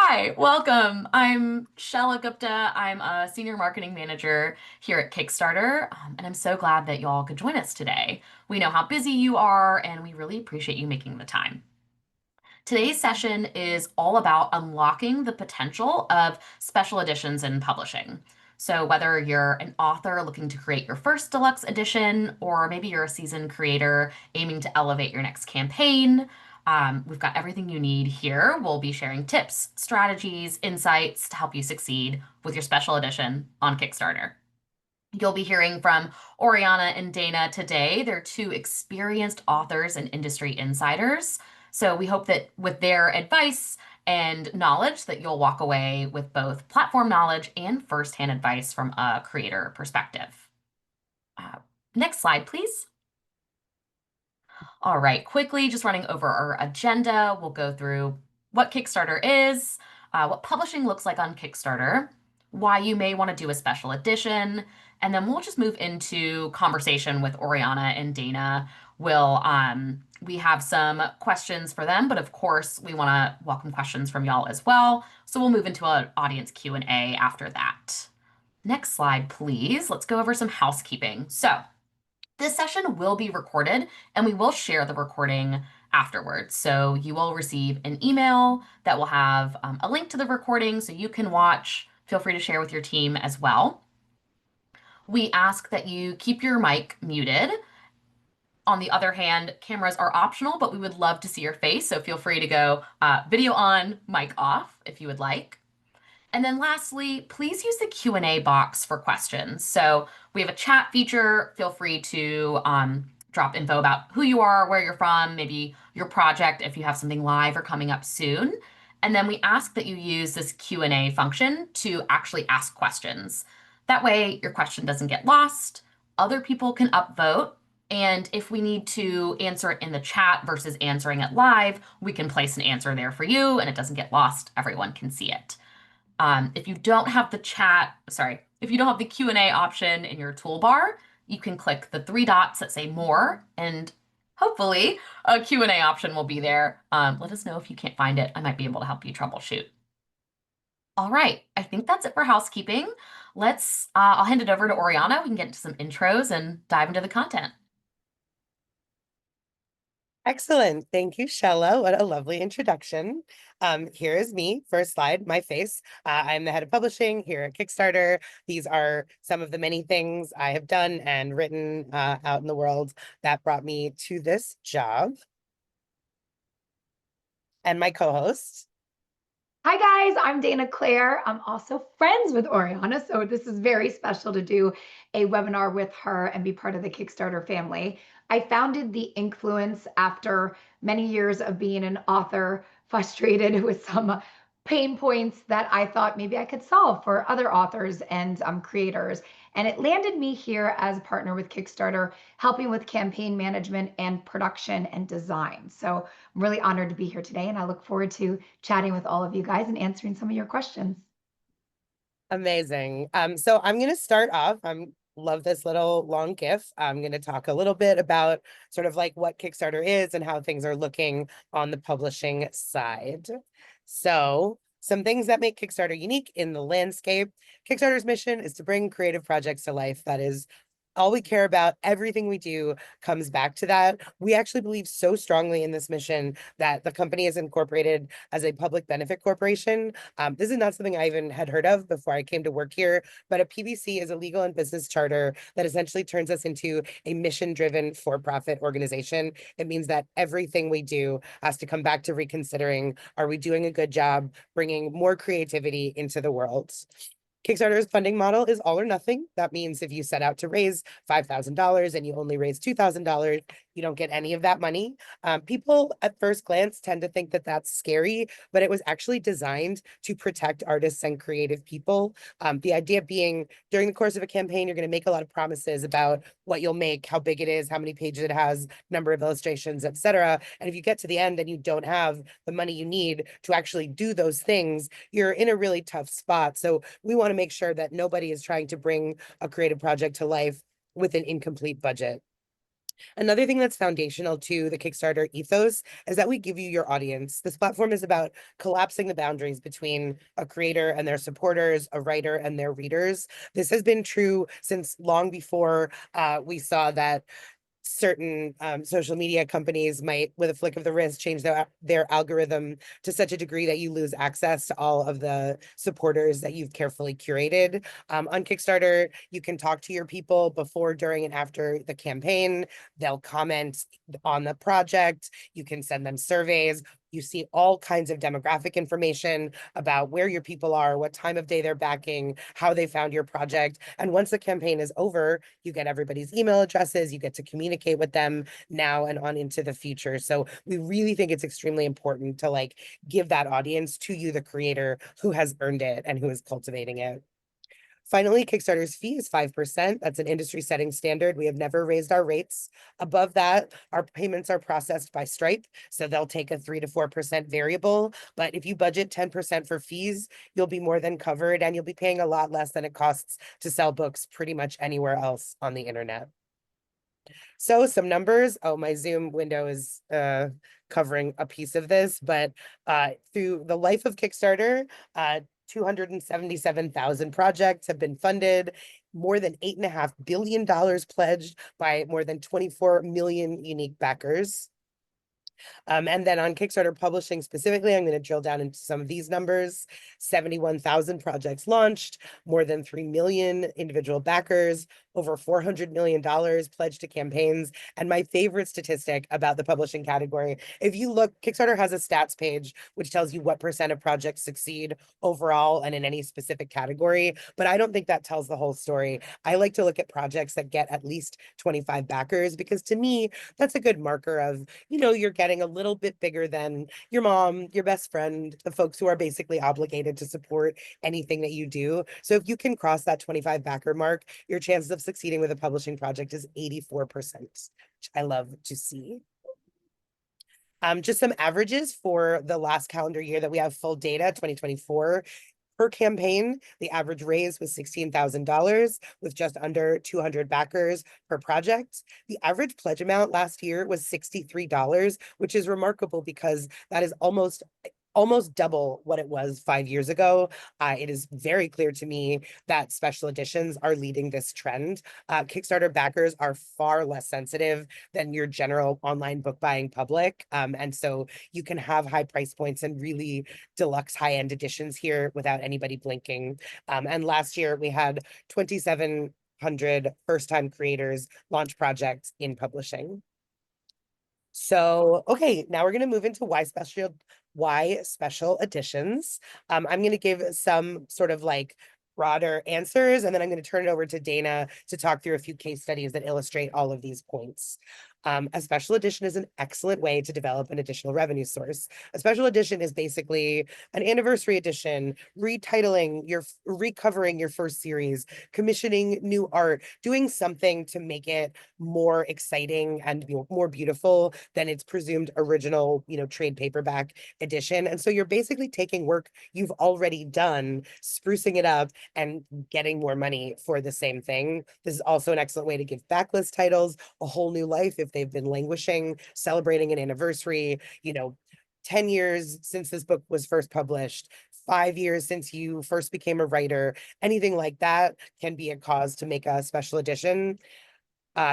Hi, welcome. I'm Shella Gupta. I'm a senior marketing manager here at Kickstarter, and I'm so glad that y'all could join us today. We know how busy you are, and we really appreciate you making the time. Today's session is all about unlocking the potential of special editions in publishing. So, whether you're an author looking to create your first deluxe edition, or maybe you're a seasoned creator aiming to elevate your next campaign, we've got everything you need here. We'll be sharing tips, strategies, insights to help you succeed with your special edition on Kickstarter. You'll be hearing from Oriana and Dana today. They're two experienced authors and industry insiders. So we hope that with their advice and knowledge that you'll walk away with both platform knowledge and firsthand advice from a creator perspective. Uh, Next slide, please. All right, quickly, just running over our agenda. We'll go through what Kickstarter is, what publishing looks like on Kickstarter, why you may want to do a special edition, and then we'll just move into conversation with Oriana and Dana. We have some questions for them, but of course, we want to welcome questions from y'all as well. So we'll move into an audience Q&A after that. Next slide, please. Let's go over some housekeeping. So, this session will be recorded and we will share the recording afterwards. So you will receive an email that will have a link to the recording so you can watch. Feel free to share with your team as well. We ask that you keep your mic muted. On the other hand, cameras are optional, but we would love to see your face. So feel free to go video on, mic off if you would like. And then lastly, please use the Q&A box for questions. So we have a chat feature. Feel free to drop info about who you are, where you're from, maybe your project if you have something live or coming up soon. And then we ask that you use this Q&A function to actually ask questions. That way your question doesn't get lost. Other people can upvote. And if we need to answer it in the chat versus answering it live, we can place an answer there for you and it doesn't get lost. Everyone can see it. If you don't have if you don't have the Q&A option in your toolbar, you can click the three dots that say more, and hopefully a Q&A option will be there. Let us know if you can't find it. I might be able to help you troubleshoot. All right, I think that's it for housekeeping. I'll hand it over to Oriana. We can get into some intros and dive into the content. Excellent. Thank you, Shella. What a lovely introduction. Here is me, first slide, my face. I'm the head of publishing here at Kickstarter. These are some of the many things I have done and written out in the world that brought me to this job. And my co-host. Hi guys, I'm Dana Claire. I'm also friends with Oriana, so this is very special to do a webinar with her and be part of the Kickstarter family. I founded the INKfluence after many years of being an author, frustrated with some pain points that I thought maybe I could solve for other authors and creators. And it landed me here as a partner with Kickstarter, helping with campaign management and production and design. So I'm really honored to be here today, and I look forward to chatting with all of you guys and answering some of your questions. Amazing. So I'm going to start off. Love this little long GIF. I'm going to talk a little bit about sort of like what Kickstarter is and how things are looking on the publishing side. So some things that make Kickstarter unique in the landscape. Kickstarter's mission is to bring creative projects to life. That is all we care about. Everything we do comes back to that. We actually believe so strongly in this mission that the company is incorporated as a public benefit corporation. This is not something I even had heard of before I came to work here, but a PBC is a legal and business charter that essentially turns us into a mission-driven for-profit organization. It means that everything we do has to come back to reconsidering, are we doing a good job bringing more creativity into the world? Kickstarter's funding model is all or nothing. That means if you set out to raise $5,000 and you only raise $2,000, you don't get any of that money. People at first glance tend to think that that's scary, but it was actually designed to protect artists and creative people. The idea being during the course of a campaign, you're going to make a lot of promises about what you'll make, how big it is, how many pages it has, number of illustrations, etc. And if you get to the end and you don't have the money you need to actually do those things, you're in a really tough spot. So we want to make sure that nobody is trying to bring a creative project to life with an incomplete budget. Another thing that's foundational to the Kickstarter ethos is that we give you your audience. This platform is about collapsing the boundaries between a creator and their supporters, a writer and their readers. This has been true since long before we saw that certain social media companies might, with a flick of the wrist, change their algorithm to such a degree that you lose access to all of the supporters that you've carefully curated. On Kickstarter, you can talk to your people before, during, and after the campaign. They'll comment on the project. You can send them surveys. You see all kinds of demographic information about where your people are, what time of day they're backing, how they found your project. And once the campaign is over, you get everybody's email addresses, you get to communicate with them now and on into the future. So we really think it's extremely important to like give that audience to you, the creator who has earned it and who is cultivating it. Finally, Kickstarter's fee is 5%. That's an industry setting standard. We have never raised our rates. Above that, our payments are processed by Stripe. So they'll take a 3 to 4% variable. But if you budget 10% for fees, you'll be more than covered, and you'll be paying a lot less than it costs to sell books pretty much anywhere else on the internet. So some numbers. Oh, my Zoom window is covering a piece of this, but through the life of Kickstarter, 277,000 projects have been funded, more than $8.5 billion pledged by more than 24 million unique backers. And then on Kickstarter publishing specifically, I'm going to drill down into some of these numbers. 71,000 projects launched, more than 3 million individual backers, over $400 million pledged to campaigns. And my favorite statistic about the publishing category, if you look, Kickstarter has a stats page, which tells you what % of projects succeed overall and in any specific category. But I don't think that tells the whole story. I like to look at projects that get at least 25 backers, because to me, that's a good marker of, you know, you're getting a little bit bigger than your mom, your best friend, the folks who are basically obligated to support anything that you do. So if you can cross that 25 backer mark, your chances of succeeding with a publishing project is 84%, which I love to see. Just some averages for the last calendar year that we have full data, 2024. Per campaign, the average raise was $16,000 with just under 200 backers per project. The average pledge amount last year was $63, which is remarkable because that is almost double what it was 5 years ago. It is very clear to me that special editions are leading this trend. Kickstarter backers are far less sensitive than your general online book buying public. And so you can have high price points and really deluxe high-end editions here without anybody blinking. And last year we had 2,700 first-time creators launch projects in publishing. So, okay, now we're going to move into why special editions. I'm going to give some sort of like broader answers, and then I'm going to turn it over to Dana to talk through a few case studies that illustrate all of these points. A special edition is an excellent way to develop an additional revenue source. A special edition is basically an anniversary edition, recovering your first series, commissioning new art, doing something to make it more exciting and more beautiful than its presumed original, trade paperback edition. And so you're basically taking work you've already done, sprucing it up, and getting more money for the same thing. This is also an excellent way to give backlist titles a whole new life if they've been languishing, celebrating an anniversary, 10 years since this book was first published, 5 years since you first became a writer, anything like that can be a cause to make a special edition.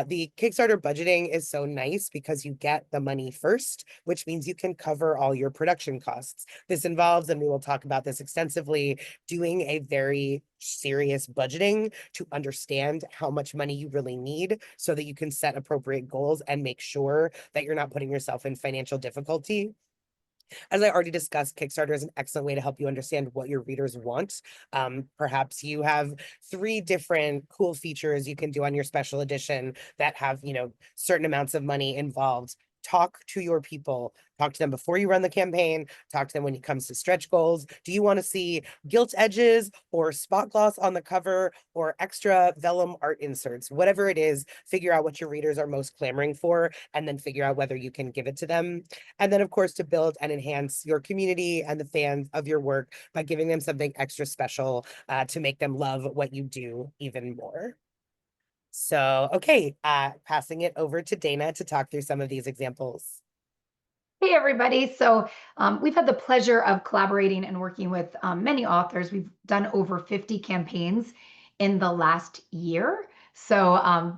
The Kickstarter budgeting is so nice because you get the money first, which means you can cover all your production costs. This involves, and we will talk about this extensively, doing a very serious budgeting to understand how much money you really need so that you can set appropriate goals and make sure that you're not putting yourself in financial difficulty. As I already discussed, Kickstarter is an excellent way to help you understand what your readers want. Perhaps you have 3 different cool features you can do on your special edition that have, certain amounts of money involved. Talk to your people. Talk to them before you run the campaign. Talk to them when it comes to stretch goals. Do you want to see gilt edges or spot gloss on the cover or extra vellum art inserts? Whatever it is, figure out what your readers are most clamoring for and then figure out whether you can give it to them. And then, of course, to build and enhance your community and the fans of your work by giving them something extra special to make them love what you do even more. So, okay, passing it over to Dana to talk through some of these examples. Hey, everybody. So we've had the pleasure of collaborating and working with many authors. We've done over 50 campaigns in the last year. So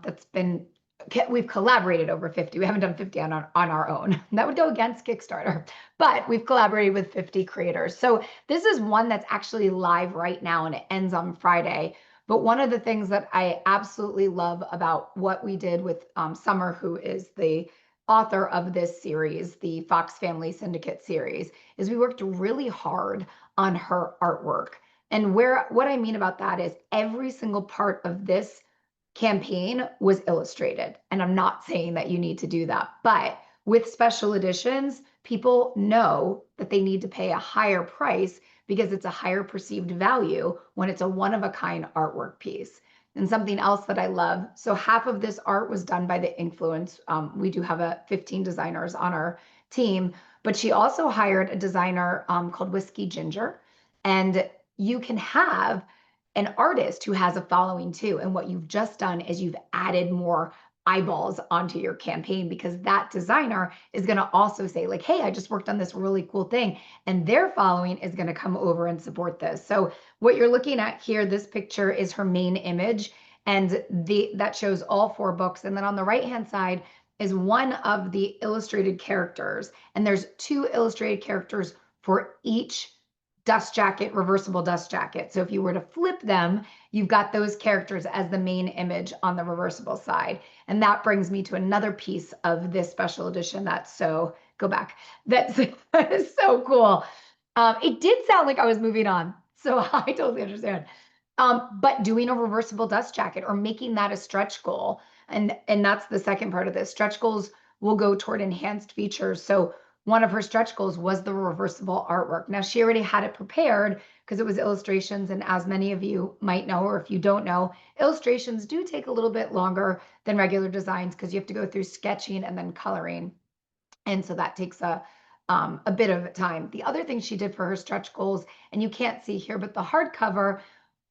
we've collaborated over 50. We haven't done 50 on our own. That would go against Kickstarter, but we've collaborated with 50 creators. So this is one that's actually live right now and it ends on Friday. But one of the things that I absolutely love about what we did with Summer, who is the author of this series, the Fox Family Syndicate series, is we worked really hard on her artwork. And what I mean about that is every single part of this campaign was illustrated. And I'm not saying that you need to do that, but with special editions, people know that they need to pay a higher price because it's a higher perceived value when it's a one-of-a-kind artwork piece. And something else that I love, so half of this art was done by the INKfluence. We do have 15 designers on our team, but she also hired a designer called Whiskey Ginger. And you can have an artist who has a following too. And what you've just done is you've added more eyeballs onto your campaign because that designer is going to also say like, hey, I just worked on this really cool thing. And their following is going to come over and support this. So what you're looking at here, this picture is her main image, and that shows all 4 books. And then on the right-hand side is one of the illustrated characters. And there's 2 illustrated characters for each dust jacket, reversible dust jacket. So if you were to flip them, you've got those characters as the main image on the reversible side. And that brings me to another piece of this special edition that's go back. That's so cool. It did sound like I was moving on, so I totally understand. But doing a reversible dust jacket or making that a stretch goal, and that's the second part of this. Stretch goals will go toward enhanced features. So one of her stretch goals was the reversible artwork. Now, she already had it prepared because it was illustrations. And as many of you might know, or if you don't know, illustrations do take a little bit longer than regular designs because you have to go through sketching and then coloring. And so that takes a bit of time. The other thing she did for her stretch goals, and you can't see here, but the hardcover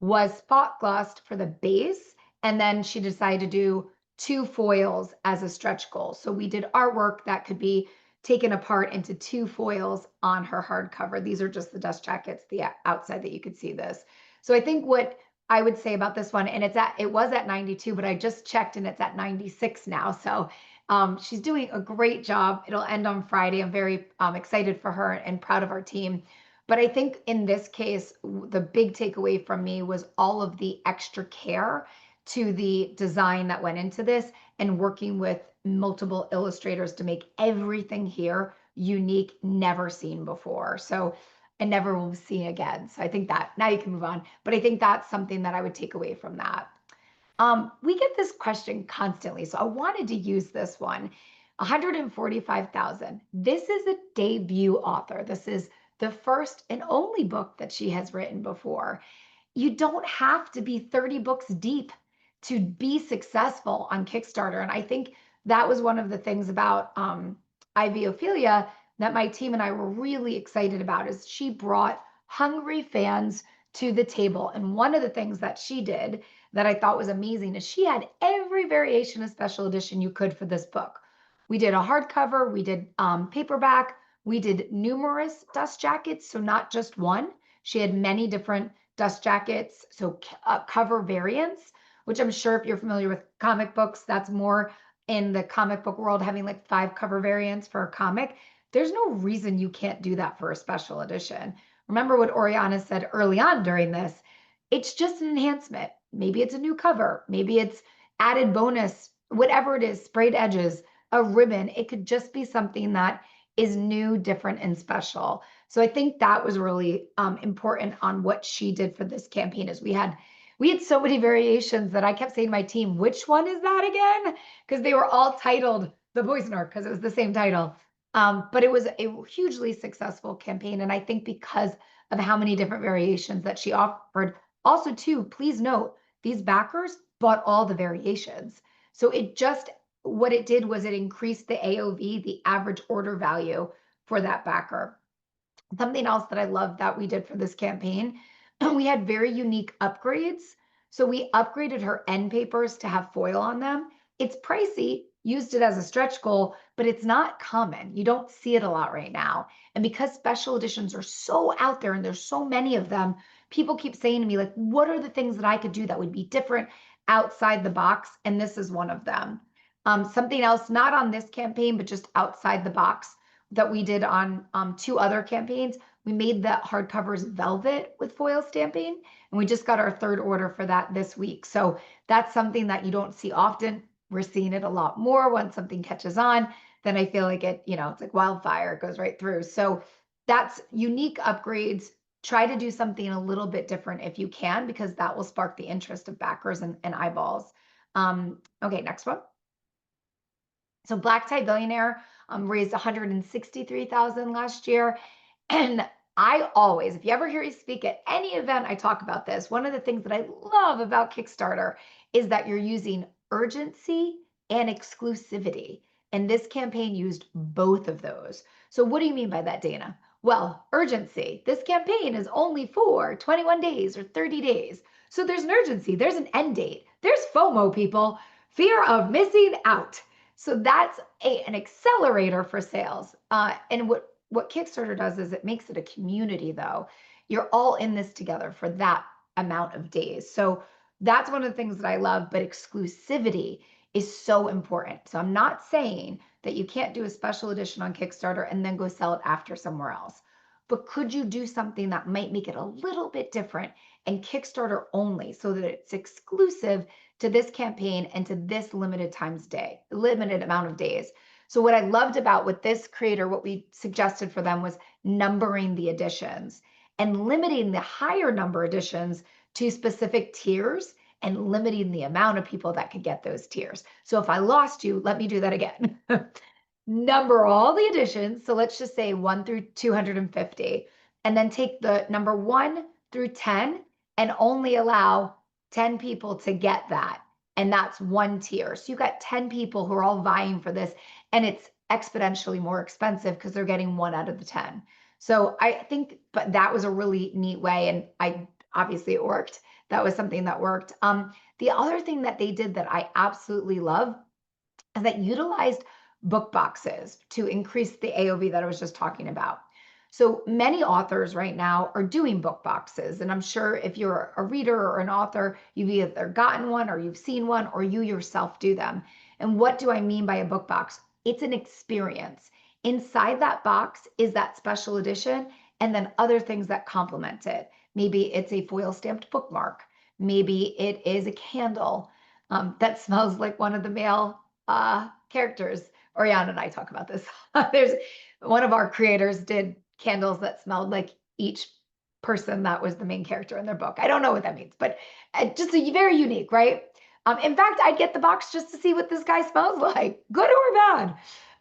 was spot glossed for the base. And then she decided to do 2 foils as a stretch goal. So we did artwork that could be taken apart into 2 foils on her hardcover. These are just the dust jackets, the outside that you could see this. So I think what I would say about this one, and it was at 92, but I just checked and it's at 96 now. So she's doing a great job. It'll end on Friday. I'm very excited for her and proud of our team. But I think in this case, the big takeaway from me was all of the extra care to the design that went into this and working with multiple illustrators to make everything here unique, never seen before. So I never will see again. So I think that now you can move on. But I think that's something that I would take away from that. We get this question constantly, so I wanted to use this one. 145,000. This is a debut author. This is the first and only book that she has written before. You don't have to be 30 books deep to be successful on Kickstarter. And I think that was one of the things about Ivy Ophelia that my team and I were really excited about is she brought hungry fans to the table. And one of the things that she did that I thought was amazing is she had every variation of special edition you could for this book. We did a hardcover, we did paperback, we did numerous dust jackets, so not just one. She had many different dust jackets, so cover variants, which I'm sure if you're familiar with comic books, that's more in the comic book world, having like 5 cover variants for a comic. There's no reason you can't do that for a special edition. Remember what Oriana said early on during this. It's just an enhancement. Maybe it's a new cover. Maybe it's added bonus, whatever it is, sprayed edges, a ribbon. It could just be something that is new, different, and special. So I think that was really important on what she did for this campaign is we had so many variations that I kept saying to my team, which one is that again? Because they were all titled The Poisoner because it was the same title. But it was a hugely successful campaign. And I think because of how many different variations that she offered, also too, please note, these backers bought all the variations. So what it did was it increased the AOV, the average order value for that backer. Something else that I love that we did for this campaign, we had very unique upgrades. So we upgraded her end papers to have foil on them. It's pricey, used it as a stretch goal, but it's not common. You don't see it a lot right now. And because special editions are so out there and there's so many of them, people keep saying to me, like, what are the things that I could do that would be different outside the box? And this is one of them. Something else, not on this campaign, but just outside the box that we did on 2 other campaigns, we made the hardcovers velvet with foil stamping, and we just got our 3rd order for that this week. So that's something that you don't see often. We're seeing it a lot more. Once something catches on, then I feel like it's like wildfire, it goes right through. So that's unique upgrades. Try to do something a little bit different if you can, because that will spark the interest of backers and eyeballs. Okay, next one. So Black Tie Billionaire raised 163,000 last year. And I always, if you ever hear me speak at any event, I talk about this. One of the things that I love about Kickstarter is that you're using urgency and exclusivity. And this campaign used both of those. So what do you mean by that, Dana? Well, urgency. This campaign is only for 21 days or 30 days. So there's an urgency. There's an end date. There's FOMO, people. Fear of missing out. So that's an accelerator for sales. And what Kickstarter does is it makes it a community, though. You're all in this together for that amount of days. So that's one of the things that I love, but exclusivity is so important. So I'm not saying that you can't do a special edition on Kickstarter and then go sell it after somewhere else. But could you do something that might make it a little bit different and Kickstarter only so that it's exclusive to this campaign and to this limited amount of days? So what I loved about with this creator, what we suggested for them was numbering the editions and limiting the higher number editions to specific tiers and limiting the amount of people that could get those tiers. So if I lost you, let me do that again. Number all the editions. So let's just say 1 through 250, and then take the number 1 through 10 and only allow 10 people to get that. And that's 1 tier. So you've got 10 people who are all vying for this, and it's exponentially more expensive because they're getting 1 out of the 10. So I think, but that was a really neat way. And obviously it worked. That was something that worked. The other thing that they did that I absolutely love is that utilized book boxes to increase the AOV that I was just talking about. So many authors right now are doing book boxes. And I'm sure if you're a reader or an author, you've either gotten one or you've seen one or you yourself do them. And what do I mean by a book box? It's an experience. Inside that box is that special edition and then other things that complement it. Maybe it's a foil stamped bookmark. Maybe it is a candle that smells like one of the male characters. Oriana and I talk about this. There's one of our creators did candles that smelled like each person that was the main character in their book. I don't know what that means, but just very unique, right? In fact, I'd get the box just to see what this guy smells like, good or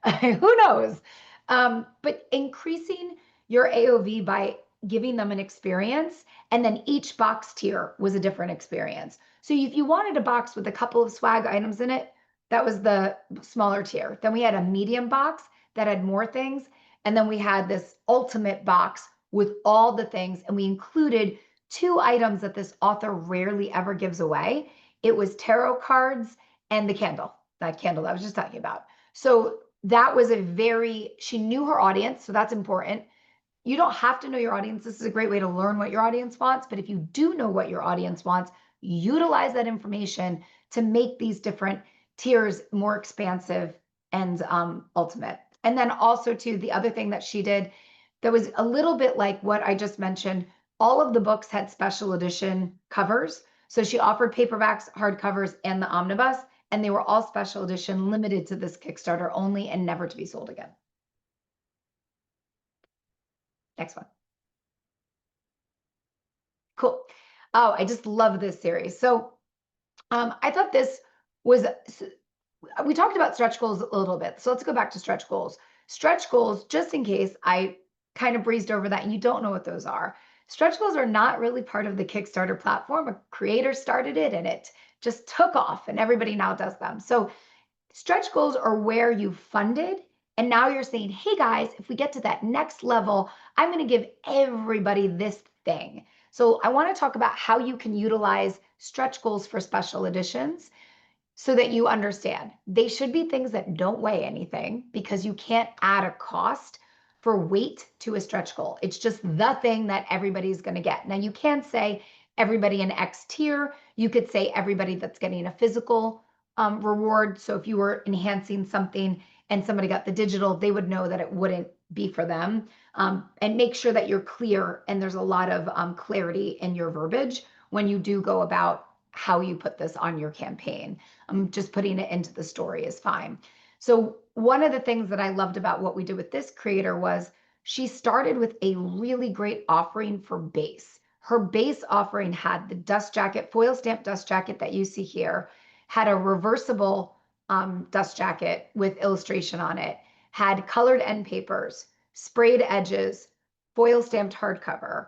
bad. Who knows? But increasing your AOV by giving them an experience, and then each box tier was a different experience. So if you wanted a box with a couple of swag items in it, that was the smaller tier. Then we had a medium box that had more things. And then we had this ultimate box with all the things. And we included 2 items that this author rarely ever gives away. It was tarot cards and the candle, that candle that I was just talking about. So that was she knew her audience. So that's important. You don't have to know your audience. This is a great way to learn what your audience wants. But if you do know what your audience wants, utilize that information to make these different tiers more expansive and ultimate. And then also too, the other thing that she did that was a little bit like what I just mentioned, all of the books had special edition covers. So she offered paperbacks, hardcovers, and the omnibus, and they were all special edition, limited to this Kickstarter only and never to be sold again. Next one. Cool. Oh, I just love this series. So I thought this was, we talked about stretch goals a little bit. So let's go back to stretch goals. Stretch goals, just in case I kind of breezed over that and you don't know what those are. Stretch goals are not really part of the Kickstarter platform. A creator started it and it just took off and everybody now does them. So stretch goals are where you funded and now you're saying, hey guys, if we get to that next level, I'm going to give everybody this thing. So I want to talk about how you can utilize stretch goals for special editions so that you understand. They should be things that don't weigh anything because you can't add a cost for weight to a stretch goal. It's just the thing that everybody's going to get. Now, you can't say everybody in X tier. You could say everybody that's getting a physical reward. So if you were enhancing something and somebody got the digital, they would know that it wouldn't be for them. And make sure that you're clear and there's a lot of clarity in your verbiage when you do go about how you put this on your campaign. Just putting it into the story is fine. So one of the things that I loved about what we did with this creator was she started with a really great offering for base. Her base offering had the dust jacket, foil stamp dust jacket that you see here, had a reversible dust jacket with illustration on it, had colored end papers, sprayed edges, foil stamped hardcover.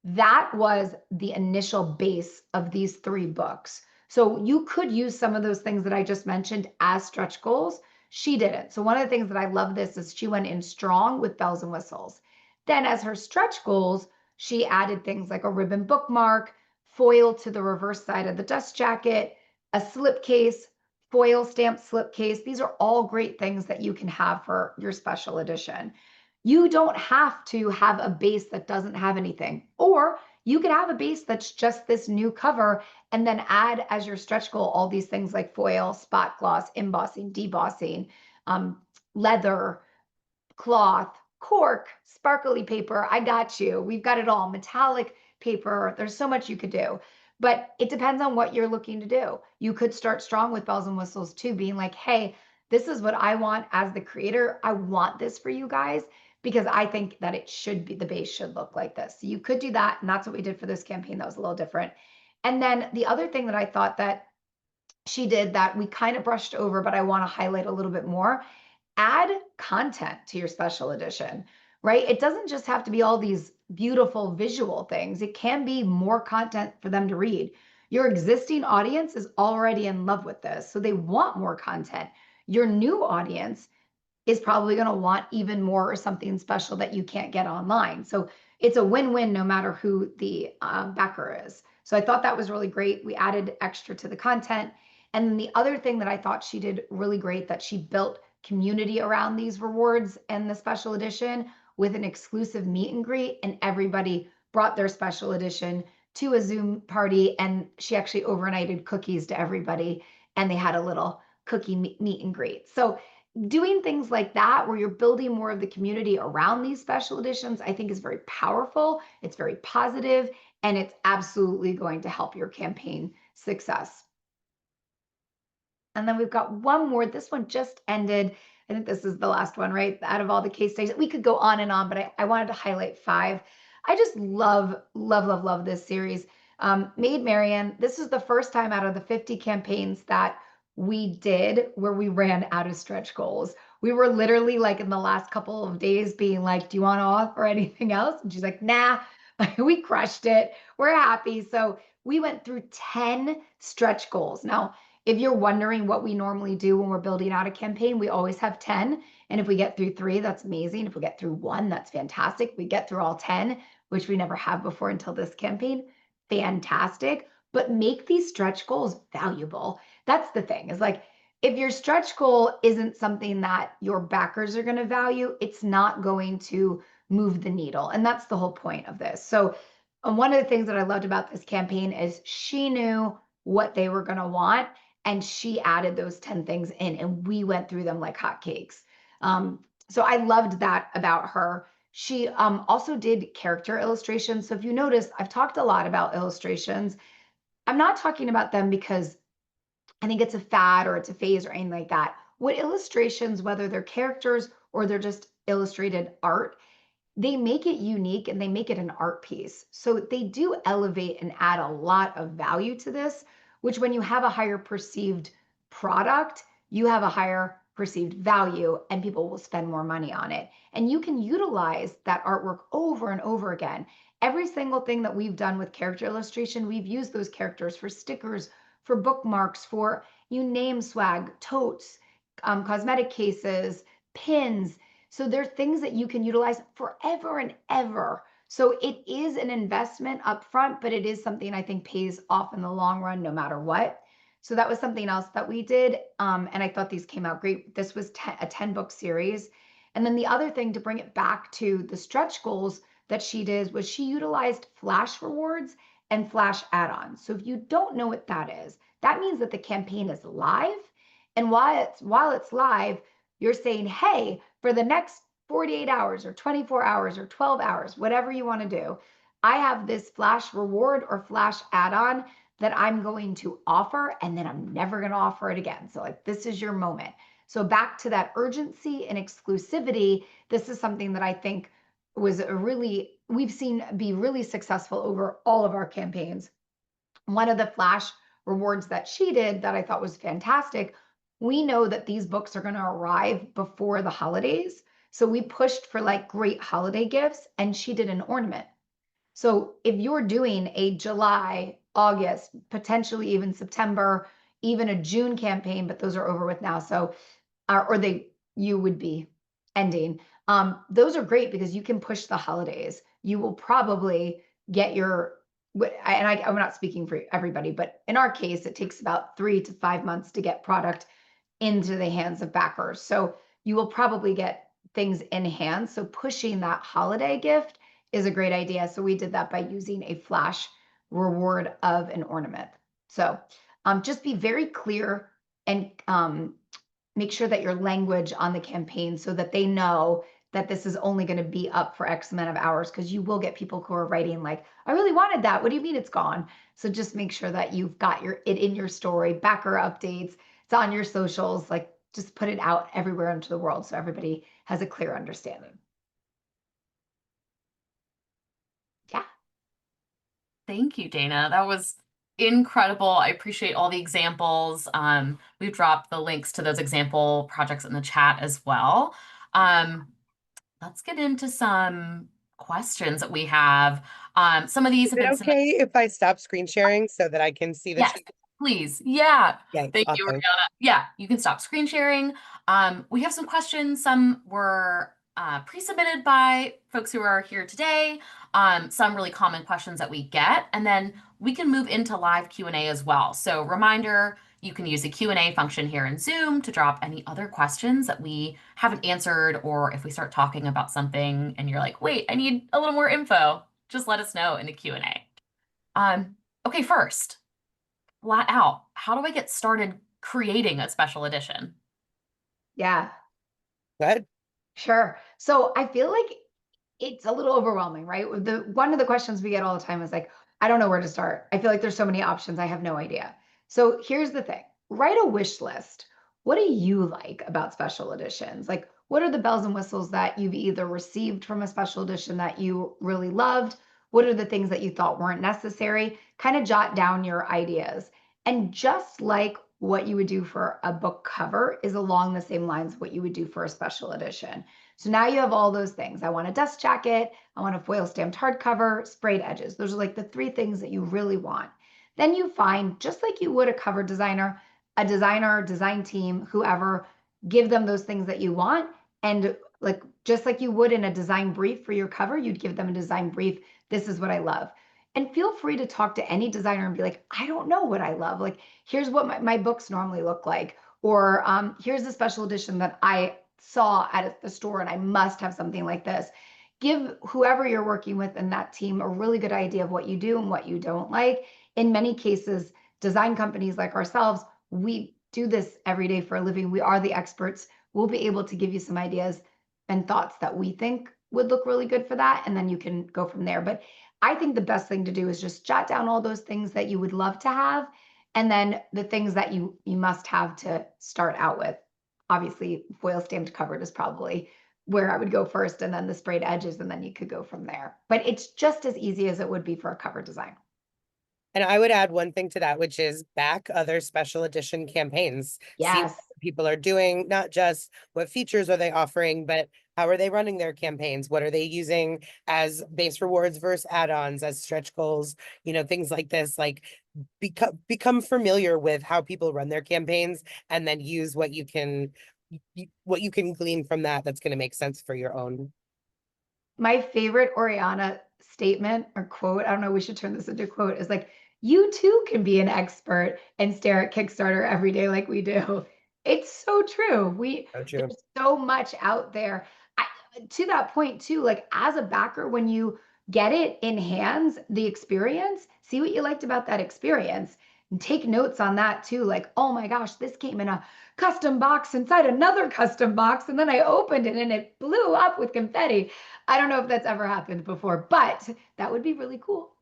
That was the initial base of these 3 books. So you could use some of those things that I just mentioned as stretch goals. She didn't. So one of the things that I love this is she went in strong with bells and whistles. Then as her stretch goals, she added things like a ribbon bookmark, foil to the reverse side of the dust jacket, a slipcase, foil stamp slipcase. These are all great things that you can have for your special edition. You don't have to have a base that doesn't have anything, or you could have a base that's just this new cover and then add as your stretch goal all these things like foil, spot gloss, embossing, debossing, leather, cloth, cork, sparkly paper. I got you. We've got it all. Metallic paper. There's so much you could do. But it depends on what you're looking to do. You could start strong with bells and whistles too, being like, hey, this is what I want as the creator. I want this for you guys because I think that it should be, the base should look like this. So you could do that. And that's what we did for this campaign. That was a little different. And then the other thing that I thought that she did that we kind of brushed over, but I want to highlight a little bit more, add content to your special edition, right? It doesn't just have to be all these beautiful visual things. It can be more content for them to read. Your existing audience is already in love with this, so they want more content. Your new audience is probably going to want even more or something special that you can't get online. So it's a win-win no matter who the backer is. So I thought that was really great. We added extra to the content. And then the other thing that I thought she did really great, that she built community around these rewards and the special edition with an exclusive meet and greet, and everybody brought their special edition to a Zoom party, and she actually overnighted cookies to everybody, and they had a little cookie meet and greet. So doing things like that where you're building more of the community around these special editions, I think is very powerful. It's very positive, and it's absolutely going to help your campaign success. And then we've got one more. This one just ended. I think this is the last one, right? Out of all the case studies, we could go on and on, but I wanted to highlight 5. I just love, love, love, love this series. Maid Marian, this is the first time out of the 50 campaigns that we did where we ran out of stretch goals. We were literally like in the last couple of days being like, do you want to offer anything else? And she's like, nah, we crushed it. We're happy. So we went through 10 stretch goals. Now, if you're wondering what we normally do when we're building out a campaign, we always have 10. And if we get through 3, that's amazing. If we get through 1, that's fantastic. If we get through all 10, which we never have before until this campaign, fantastic. But make these stretch goals valuable. That's the thing, is like, if your stretch goal isn't something that your backers are going to value, it's not going to move the needle. And that's the whole point of this. So one of the things that I loved about this campaign is she knew what they were going to want, and she added those 10 things in, and we went through them like hotcakes. So I loved that about her. She also did character illustrations. So if you notice, I've talked a lot about illustrations. I'm not talking about them because I think it's a fad or it's a phase or anything like that. What illustrations, whether they're characters or they're just illustrated art, they make it unique and they make it an art piece. So they do elevate and add a lot of value to this, which when you have a higher perceived product, you have a higher perceived value and people will spend more money on it. And you can utilize that artwork over and over again. Every single thing that we've done with character illustration, we've used those characters for stickers, for bookmarks, for you name swag, totes, cosmetic cases, pins. So there are things that you can utilize forever and ever. So it is an investment up front, but it is something I think pays off in the long run, no matter what. So that was something else that we did. And I thought these came out great. This was a 10 book series. And then the other thing, to bring it back to the stretch goals that she did, was she utilized flash rewards and flash add-ons. So if you don't know what that is, that means that the campaign is live. And while it's live, you're saying, hey, for the next 48 hours or 24 hours or 12 hours, whatever you want to do, I have this flash reward or flash add-on that I'm going to offer, and then I'm never going to offer it again. So like, this is your moment. So back to that urgency and exclusivity, this is something that I think was we've seen be really successful over all of our campaigns. One of the flash rewards that she did that I thought was fantastic, we know that these books are going to arrive before the holidays. So we pushed for like great holiday gifts, and she did an ornament. So if you're doing a July, August, potentially even September, even a June campaign, but those are over with now. So, or you would be ending. Those are great because you can push the holidays. You will probably get I'm not speaking for everybody, but in our case, it takes about 3 to 5 months to get product into the hands of backers. So you will probably get things in hand. So pushing that holiday gift is a great idea. So we did that by using a flash reward of an ornament. So just be very clear and make sure that your language on the campaign so that they know that this is only going to be up for X amount of hours, because you will get people who are writing like, I really wanted that. What do you mean it's gone? So just make sure that you've got it in your story, backer updates, it's on your socials, like just put it out everywhere into the world so everybody has a clear understanding. Yeah. Thank you, Dana. That was incredible. I appreciate all the examples. We've dropped the links to those example projects in the chat as well. Let's get into some questions that we have. Some of these Is have it been submitted. okay if I stop screen sharing so that I can see the Yes, chat? please. Yeah. Okay, Thank you, awesome. Oriana. Yeah, you can stop screen sharing. We have some questions. Some were pre-submitted by folks who are here today. Some really common questions that we get, and then we can move into live Q&A as well. So reminder, you can use the Q&A function here in Zoom to drop any other questions that we haven't answered, or if we start talking about something and you're like, wait, I need a little more info, just let us know in the Q&A. Okay, first, flat out, how do I get started creating a special edition? Yeah, Good. sure. So I feel like it's a little overwhelming, right? One of the questions we get all the time is like, I don't know where to start. I feel like there's so many options. I have no idea. So here's the thing. Write a wish list. What do you like about special editions? Like, what are the bells and whistles that you've either received from a special edition that you really loved? What are the things that you thought weren't necessary? Kind of jot down your ideas. And just like what you would do for a book cover is along the same lines of what you would do for a special edition. So now you have all those things. I want a dust jacket. I want a foil stamped hardcover, sprayed edges. Those are like the 3 things that you really want. Then you find, just like you would a cover designer, a designer, design team, whoever, give them those things that you want. And like, just like you would in a design brief for your cover, you'd give them a design brief. This is what I love. And feel free to talk to any designer and be like, I don't know what I love. Like, here's what my books normally look like. Or here's a special edition that I saw at the store and I must have something like this. Give whoever you're working with in that team a really good idea of what you do and what you don't like. In many cases, design companies like ourselves, we do this every day for a living. We are the experts. We'll be able to give you some ideas and thoughts that we think would look really good for that. And then you can go from there. But I think the best thing to do is just jot down all those things that you would love to have. And then the things that you must have to start out with. Obviously, foil stamped covered is probably where I would go first, and then the sprayed edges, and then you could go from there. But it's just as easy as it would be for a cover design. And I would add one thing to that, which is back other special edition campaigns. See what Yes. people are doing, not just what features are they offering, but how are they running their campaigns? What are they using as base rewards versus add-ons, as stretch goals, things like this. Like become familiar with how people run their campaigns, and then use what you can glean from that that's going to make sense for your own. My favorite Oriana statement or quote, I don't know, we should turn this into a quote, is like, you too can be an expert and stare at Kickstarter every day like we do. It's so true. So true. There's so much out there. I, to that point too, like as a backer, when you get it in hands, the experience, see what you liked about that experience and take notes on that too. Like, oh my gosh, this came in a custom box inside another custom box. And then I opened it and it blew up with confetti. I don't know if that's ever happened before, but that would be really cool.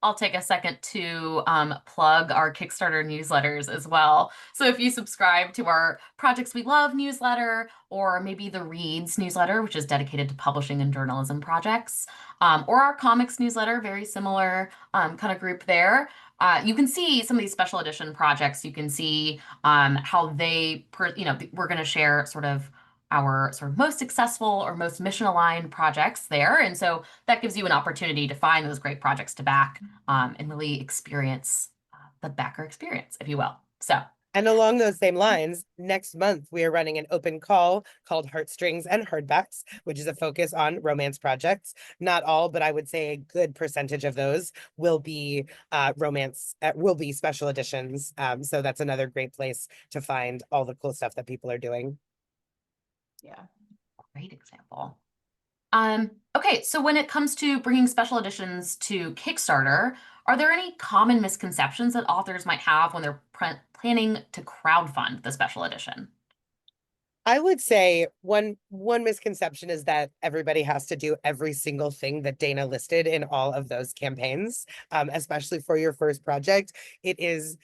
I'll take a second to plug our Kickstarter newsletters as well. So if you subscribe to our Projects We Love newsletter, or maybe the Reads newsletter, which is dedicated to publishing and journalism projects, or our comics newsletter, very similar kind of group there. You can see some of these special edition projects. You can see how we're going to share sort of our sort of most successful or most mission aligned projects there. And so that gives you an opportunity to find those great projects to back and really experience the backer experience, if you will. So, And along those same lines, next month we are running an open call called Heartstrings and Hardbacks, which is a focus on romance projects. Not all, but I would say a good percentage of those will be will be special editions. So that's another great place to find all the cool stuff that people are doing. Yeah. great example. Okay, so when it comes to bringing special editions to Kickstarter, are there any common misconceptions that authors might have when they're planning to crowdfund the special edition? I would say one misconception is that everybody has to do every single thing that Dana listed in all of those campaigns, especially for your first project. It is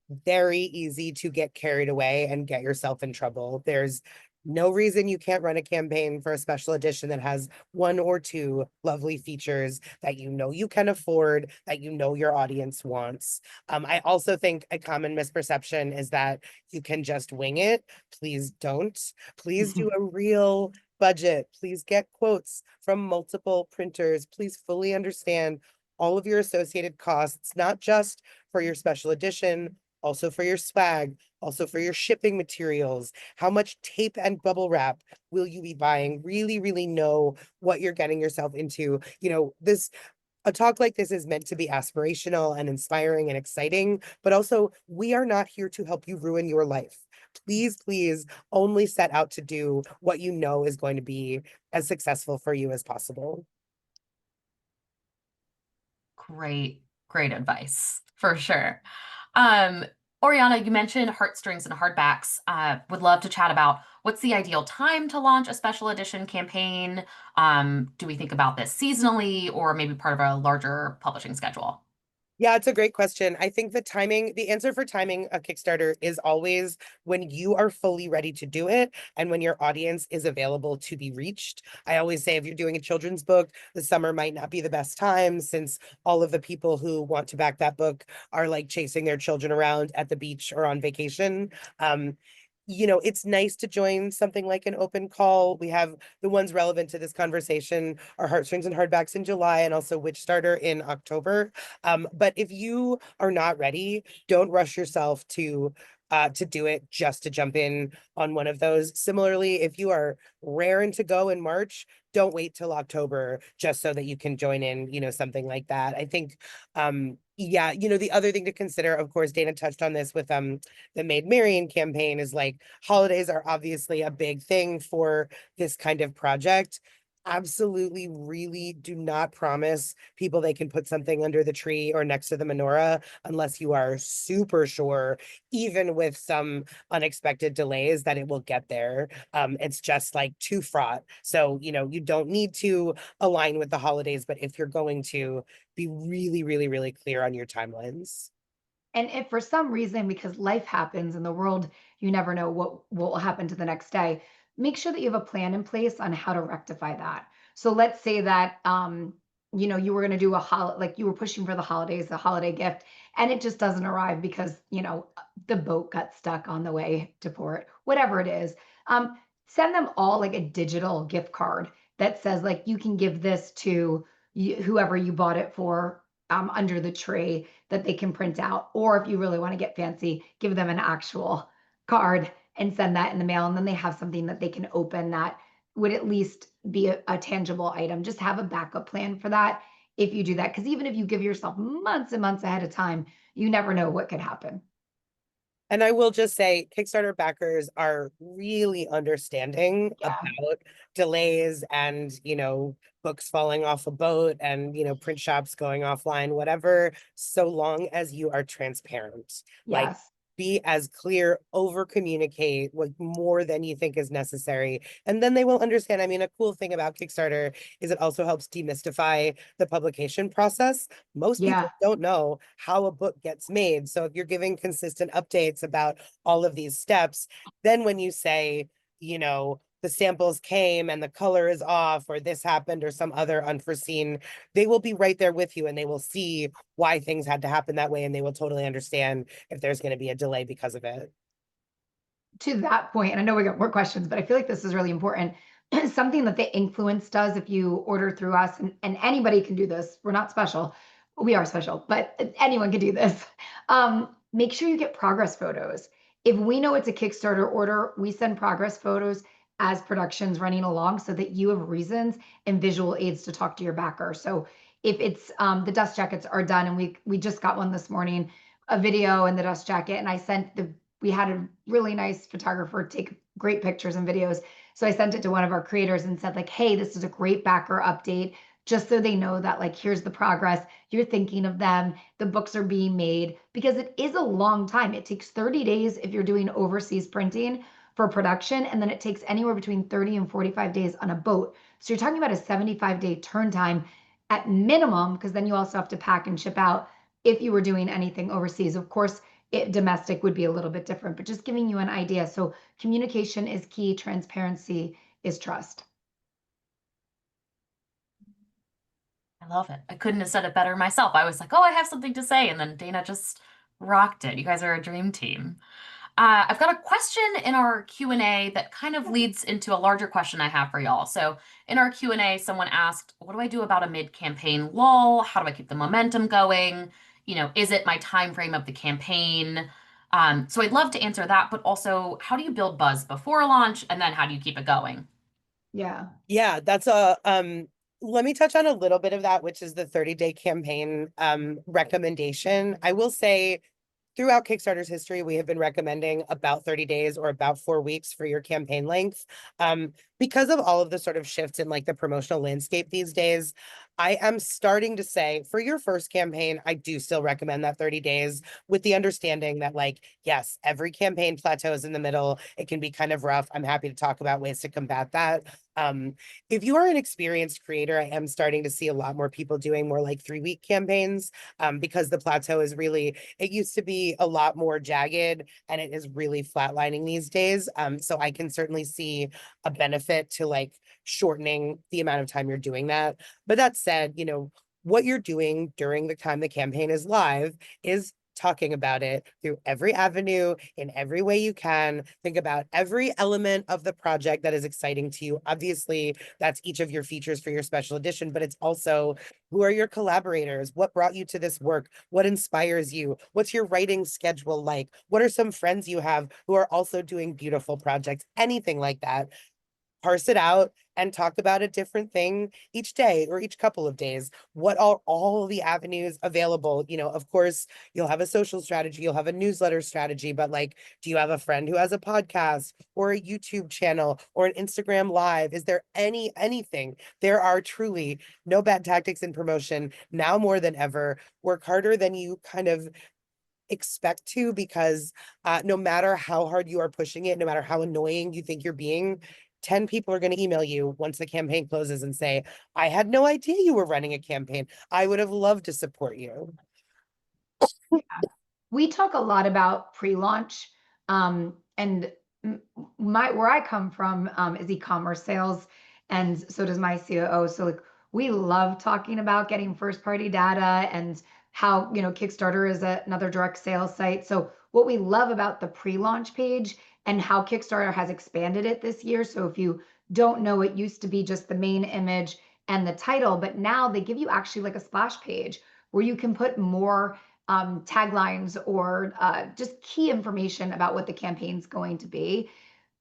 very easy to get carried away and get yourself in trouble. There's no reason you can't run a campaign for a special edition that has one or two lovely features that you know you can afford, that you know your audience wants. I also think a common misperception is that you can just wing it. Please don't. Please do a real budget. Please get quotes from multiple printers. Please fully understand all of your associated costs, not just for your special edition, also for your swag, also for your shipping materials. How much tape and bubble wrap will you be buying? Really, really know what you're getting yourself into. You know, a talk like this is meant to be aspirational and inspiring and exciting, but also we are not here to help you ruin your life. Please, please only set out to do what you know is going to be as successful for you as possible. Great advice for sure. Um, Oriana, you mentioned heartstrings and hardbacks. Would love to chat about what's the ideal time to launch a special edition campaign? Do we think about this seasonally or maybe part of a larger publishing schedule? Yeah, it's a great question. I think the answer for timing a Kickstarter is always when you are fully ready to do it and when your audience is available to be reached. I always say if you're doing a children's book, the summer might not be the best time since all of the people who want to back that book are like chasing their children around at the beach or on vacation. You know, it's nice to join something like an open call. We have the ones relevant to this conversation are Heartstrings and Hardbacks in July and also Witch Starter in October. But if you are not ready, don't rush yourself to do it just to jump in on one of those. Similarly, if you are raring to go in March, don't wait till October just so that you can join in, you know, something like that. I think yeah, you know, the other thing to consider, of course, Dana touched on this with the Maid Marian campaign is like holidays are obviously a big thing for this kind of project. Absolutely, really do not promise people they can put something under the tree or next to the menorah unless you are super sure, even with some unexpected delays, that it will get there. It's just like too fraught. So, you know, you don't need to align with the holidays, but if you're going to be really, really, really clear on your timelines. And if for some reason, because life happens in the world, you never know what will happen to the next day, make sure that you have a plan in place on how to rectify that. So let's say that you know, you were going to do like you were pushing for the holidays, the holiday gift, and it just doesn't arrive because, you know, the boat got stuck on the way to port, whatever it is. Send them all like a digital gift card that says like you can give this to whoever you bought it for under the tree that they can print out. Or if you really want to get fancy, give them an actual card and send that in the mail. And then they have something that they can open that would at least be a tangible item. Just have a backup plan for that if you do that. Because even if you give yourself months and months ahead of time, you never know what could happen. And I will just say, Kickstarter backers are really understanding Yeah. about delays and, books falling off a boat and, print shops going offline, whatever, so long as you are transparent. Like, Yes. be as clear, over communicate with more than you think is necessary. And then they will understand. I mean, a cool thing about Kickstarter is it also helps demystify the publication process. Most Yeah. people don't know how a book gets made. So if you're giving consistent updates about all of these steps, then when you say, the samples came and the color is off, or this happened, or some other unforeseen, they will be right there with you and they will see why things had to happen that way. And they will totally understand if there's going to be a delay because of it. To that point, and I know we got more questions, but I feel like this is really important. Something that the INKfluence does if you order through us, and anybody can do this. We're not special. We are special, but anyone can do this. Make sure you get progress photos. If we know it's a Kickstarter order, we send progress photos as production's running along so that you have reasons and visual aids to talk to your backer. So if it's the dust jackets are done, and we just got one this morning, a video and the dust jacket, and I sent the we had a really nice photographer take great pictures and videos. So I sent it to one of our creators and said, like, hey, this is a great backer update, just so they know that, like, here's the progress. You're thinking of them. The books are being made, because it is a long time. It takes 30 days if you're doing overseas printing for production. And then it takes anywhere between 30 and 45 days on a boat. So you're talking about a 75-day turn time at minimum, because then you also have to pack and ship out if you were doing anything overseas. Of course, domestic would be a little bit different, but just giving you an idea. So communication is key. Transparency is trust. I love it. I couldn't have said it better myself. I was like, oh, I have something to say. And then Dana just rocked it. You guys are a dream team. I've got a question in our Q&A that kind of leads into a larger question I have for y'all. So in our Q&A, someone asked, what do I do about a mid-campaign lull? How do I keep the momentum going? Is it my time frame of the campaign? So I'd love to answer that, but also, how do you build buzz before launch, and then how do you keep it going? Yeah. Yeah, let me touch on a little bit of that, which is the 30-day campaign recommendation. I will say, throughout Kickstarter's history, we have been recommending about 30 days or about 4 weeks for your campaign length. Because of all of the sort of shifts in like the promotional landscape these days, I am starting to say, for your first campaign, I do still recommend that 30 days, with the understanding that, like, yes, every campaign plateaus in the middle. It can be kind of rough. I'm happy to talk about ways to combat that. If you are an experienced creator, I am starting to see a lot more people doing more like 3-week campaigns, because the plateau is really, it used to be a lot more jagged and it is really flatlining these days. So I can certainly see a benefit to like shortening the amount of time you're doing that. But that said, what you're doing during the time the campaign is live is talking about it through every avenue in every way you can. Think about every element of the project that is exciting to you. Obviously, that's each of your features for your special edition, but it's also, who are your collaborators? What brought you to this work? What inspires you? What's your writing schedule like? What are some friends you have who are also doing beautiful projects? Anything like that. Parse it out and talk about a different thing each day or each couple of days. What are all the avenues available? Of course, you'll have a social strategy, you'll have a newsletter strategy, but like, do you have a friend who has a podcast or a YouTube channel or an Instagram live? Is there anything? There are truly no bad tactics in promotion now more than ever. Work harder than you kind of expect to, because no matter how hard you are pushing it, no matter how annoying you think you're being, 10 people are going to email you once the campaign closes and say, I had no idea you were running a campaign. I would have loved to support you. We talk a lot about pre-launch, and where I come from is e-commerce sales, and so does my COO. So like, we love talking about getting first-party data and how Kickstarter is another direct sales site. So what we love about the pre-launch page and how Kickstarter has expanded it this year. So if you don't know, it used to be just the main image and the title, but now they give you actually like a splash page where you can put more taglines or just key information about what the campaign's going to be.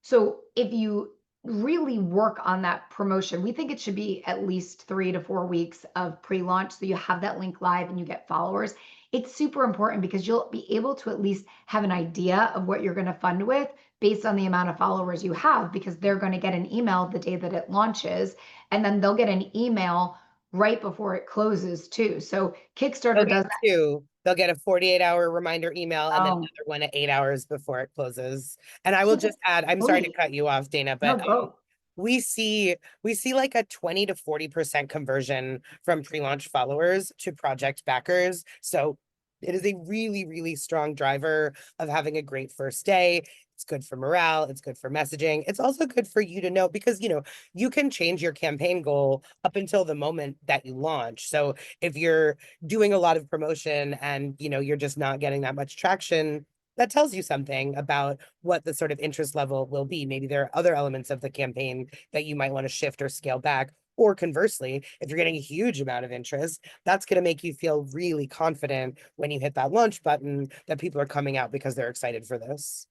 So if you really work on that promotion. We think it should be at least 3 to 4 weeks of pre-launch, so you have that link live and you get followers. It's super important because you'll be able to at least have an idea of what you're going to fund with based on the amount of followers you have, because they're going to get an email the day that it launches, and then they'll get an email right before it closes too. So Kickstarter does that. They'll get a 48-hour reminder email and then Um, another one at 8 hours before it closes. And I will so just add, I'm sorry to great. cut you off, Dana, No, but go. we see like a 20 to 40% conversion from pre-launch followers to project backers. So it is a really, really strong driver of having a great first day. It's good for morale. It's good for messaging. It's also good for you to know because, you can change your campaign goal up until the moment that you launch. So if you're doing a lot of promotion and, you're just not getting that much traction, that tells you something about what the sort of interest level will be. Maybe there are other elements of the campaign that you might want to shift or scale back. Or conversely, if you're getting a huge amount of interest, that's going to make you feel really confident when you hit that launch button that people are coming out because they're excited for this.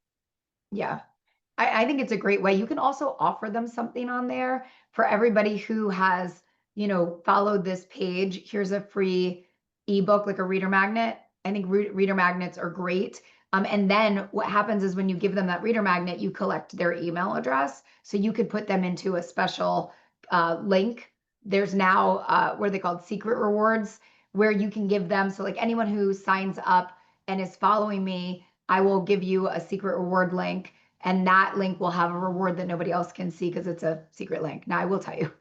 Yeah. I think it's a great way. You can also offer them something on there for everybody who has, followed this page. Here's a free ebook, like a reader magnet. I think reader magnets are great. And then what happens is when you give them that reader magnet, you collect their email address. So you could put them into a special link. There's now what are they called? Secret rewards, where you can give them. So like anyone who signs up and is following me, I will give you a secret reward link, and that link will have a reward that nobody else can see because it's a secret link. Now, I will tell you,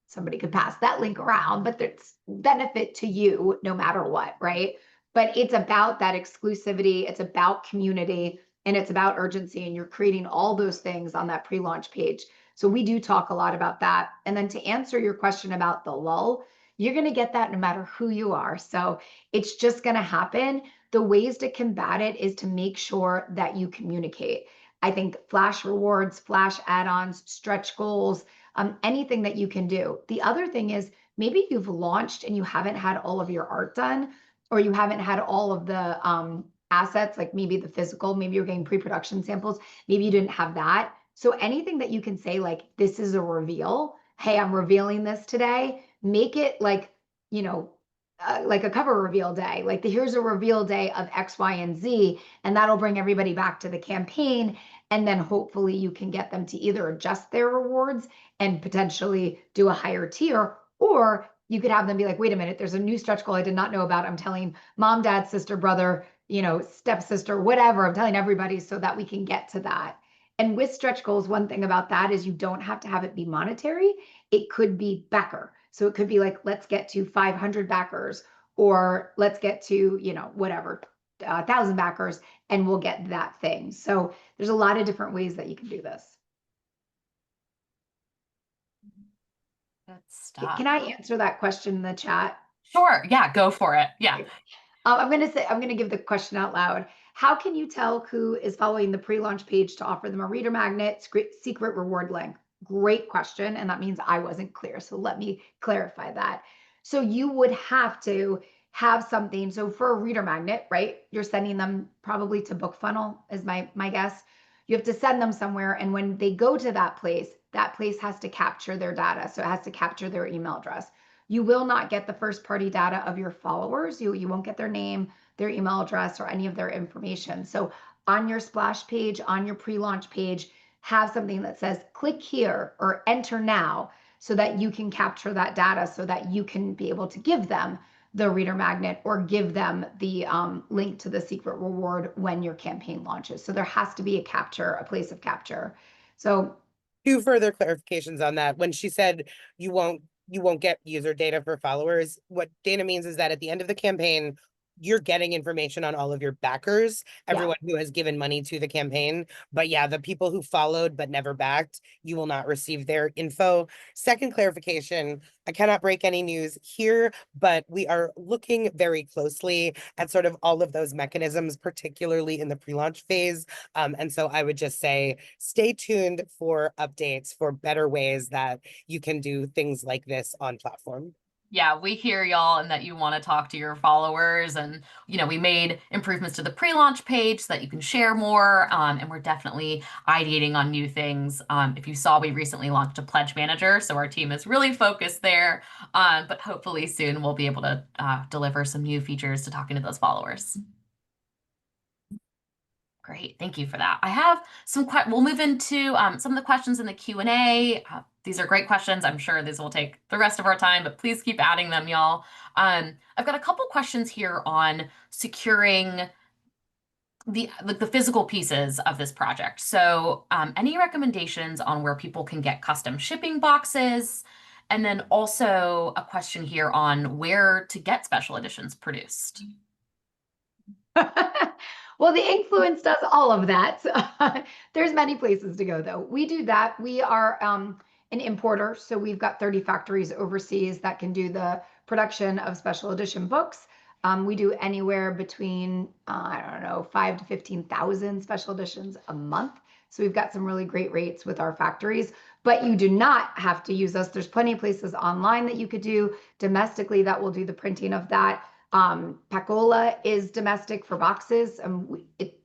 somebody could pass that link around, but there's benefit to you no matter what, right? But it's about that exclusivity, it's about community, and it's about urgency. And you're creating all those things on that pre-launch page. So we do talk a lot about that. And then to answer your question about the lull, you're going to get that no matter who you are. So it's just going to happen. The ways to combat it is to make sure that you communicate. I think flash rewards, flash add-ons, stretch goals, anything that you can do. The other thing is maybe you've launched and you haven't had all of your art done, or you haven't had all of the assets, like maybe the physical, maybe you're getting pre-production samples, maybe you didn't have that. So anything that you can say, like, this is a reveal. Hey, I'm revealing this today. Make it like a cover reveal day. Like here's a reveal day of X, Y, and Z, and that'll bring everybody back to the campaign. And then hopefully you can get them to either adjust their rewards and potentially do a higher tier, or you could have them be like, wait a minute, there's a new stretch goal I did not know about. I'm telling mom, dad, sister, brother, stepsister, whatever. I'm telling everybody so that we can get to that. And with stretch goals, one thing about that is you don't have to have it be monetary. It could be backer. So it could be like, let's get to 500 backers, or let's get to, whatever, 1,000 backers, and we'll get that thing. So there's a lot of different ways that you can do this. Good stuff. Can I answer that question in the chat? Sure. Yeah, go for it. Yeah. I'm going to give the question out loud. How can you tell who is following the pre-launch page to offer them a reader magnet, secret reward link? Great question. And that means I wasn't clear. So let me clarify that. So you would have to have something. So for a reader magnet, right? You're sending them probably to BookFunnel is my guess. You have to send them somewhere. And when they go to that place has to capture their data. So it has to capture their email address. You will not get the first party data of your followers. You won't get their name, their email address, or any of their information. So on your splash page, on your pre-launch page, have something that says click here or enter now, so that you can capture that data, so that you can be able to give them the reader magnet or give them the link to the secret reward when your campaign launches. So there has to be a capture, a place of capture. So Two further clarifications on that. When she said you won't get user data for followers, what Dana means is that at the end of the campaign, you're getting information on all of your backers, yeah, everyone who has given money to the campaign. But yeah, the people who followed but never backed, you will not receive their info. Second clarification, I cannot break any news here, but we are looking very closely at sort of all of those mechanisms, particularly in the pre-launch phase. And so I would just say, stay tuned for updates for better ways that you can do things like this on platform. Yeah, we hear y'all and that you want to talk to your followers. And, we made improvements to the pre-launch page so that you can share more. And we're definitely ideating on new things. If you saw, we recently launched a pledge manager. So our team is really focused there. But hopefully soon we'll be able to deliver some new features to talking to those followers. Great, thank you for that. I have we'll move into some of the questions in the Q&A. These are great questions. I'm sure these will take the rest of our time, but please keep adding them, y'all. I've got a couple questions here on securing the physical pieces of this project. So, any recommendations on where people can get custom shipping boxes? And then also a question here on where to get special editions produced. Well, the INKfluence does all of that. There's many places to go, though. We do that. We are an importer, so we've got 30 factories overseas that can do the production of special edition books. We do anywhere between, I don't know, 5 to 15,000 special editions a month. So we've got some really great rates with our factories, but you do not have to use us. There's plenty of places online that you could do domestically that will do the printing of that. Pacola is domestic for boxes.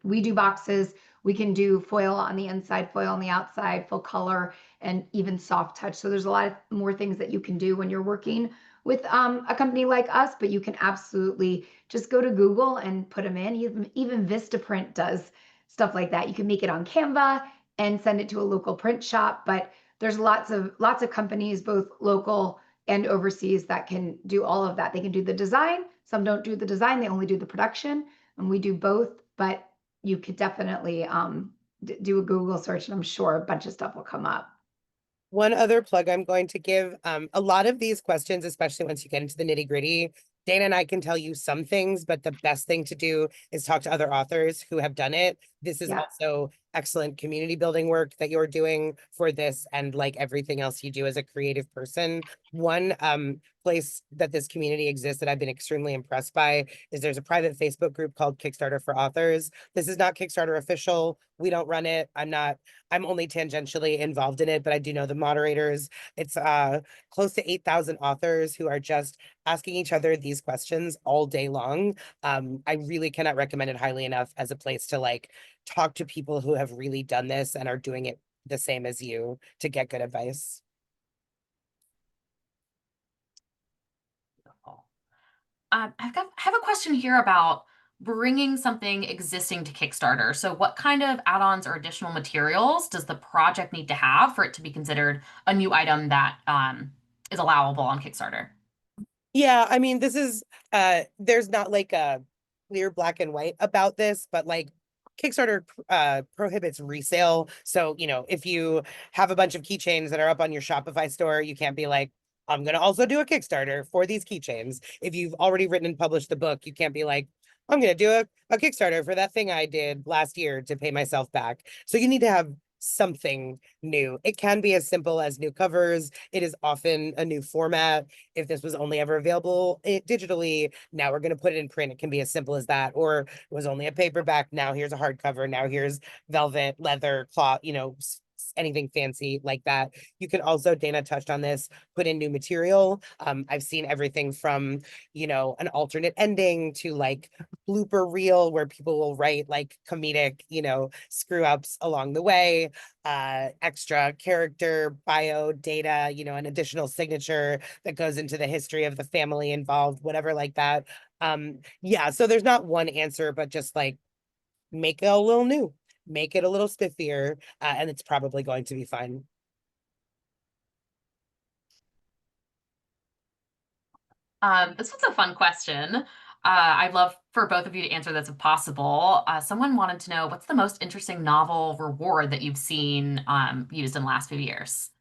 We do boxes. We can do foil on the inside, foil on the outside, full color, and even soft touch. So there's a lot of more things that you can do when you're working with a company like us, but you can absolutely just go to Google and put them in. Even Vistaprint does stuff like that. You can make it on Canva and send it to a local print shop, but there's lots of companies, both local and overseas, that can do all of that. They can do the design. Some don't do the design, they only do the production, and we do both, but you could definitely do a Google search and I'm sure a bunch of stuff will come up. One other plug I'm going to give, a lot of these questions, especially once you get into the nitty gritty, Dana and I can tell you some things, but the best thing to do is talk to other authors who have done it. This is also excellent community building work that you're doing for this, and like everything else you do as a creative person. One place that this community exists that I've been extremely impressed by is there's a private Facebook group called Kickstarter for Authors. This is not Kickstarter official. We don't run it. I'm only tangentially involved in it, but I do know the moderators. It's close to 8,000 authors who are just asking each other these questions all day long. I really cannot recommend it highly enough as a place to like talk to people who have really done this and are doing it the same as you to get good advice. Beautiful. I have a question here about bringing something existing to Kickstarter. So what kind of add-ons or additional materials does the project need to have for it to be considered a new item that is allowable on Kickstarter? Yeah, I mean, this is there's not like a clear black and white about this, but like Kickstarter prohibits resale. So, if you have a bunch of keychains that are up on your Shopify store, you can't be like, I'm gonna also do a Kickstarter for these keychains. If you've already written and published the book, you can't be like, I'm gonna do a Kickstarter for that thing I did last year to pay myself back. So you need to have something new. It can be as simple as new covers. It is often a new format. If this was only ever available digitally, now we're going to put it in print. It can be as simple as that. Or it was only a paperback. Now here's a hardcover. Now here's velvet, leather, cloth, anything fancy like that. You can also, Dana touched on this, put in new material. I've seen everything from, an alternate ending to like blooper reel where people will write like comedic, screw ups along the way, extra character bio data, an additional signature that goes into the history of the family involved, whatever like that. Yeah, so there's not one answer, but just like make it a little new, make it a little spiffier, and it's probably going to be fine. This one's a fun question. I'd love for both of you to answer this if possible. Someone wanted to know what's the most interesting novel reward that you've seen used in the last few years?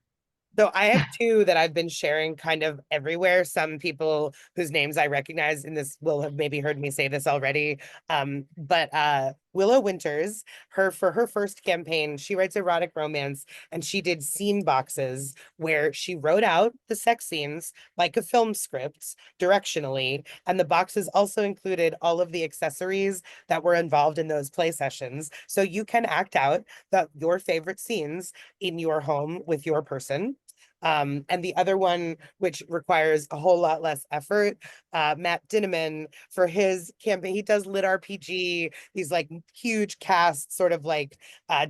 So I have two that I've been sharing kind of everywhere. Some people whose names I recognize in this will have maybe heard me say this already. But Willow Winters, for her first campaign, she writes erotic romance, and she did scene boxes where she wrote out the sex scenes like a film script directionally, and the boxes also included all of the accessories that were involved in those play sessions. So you can act out your favorite scenes in your home with your person. And the other one, which requires a whole lot less effort, Matt Dinneman, for his campaign, he does lit RPG, these like huge cast sort of like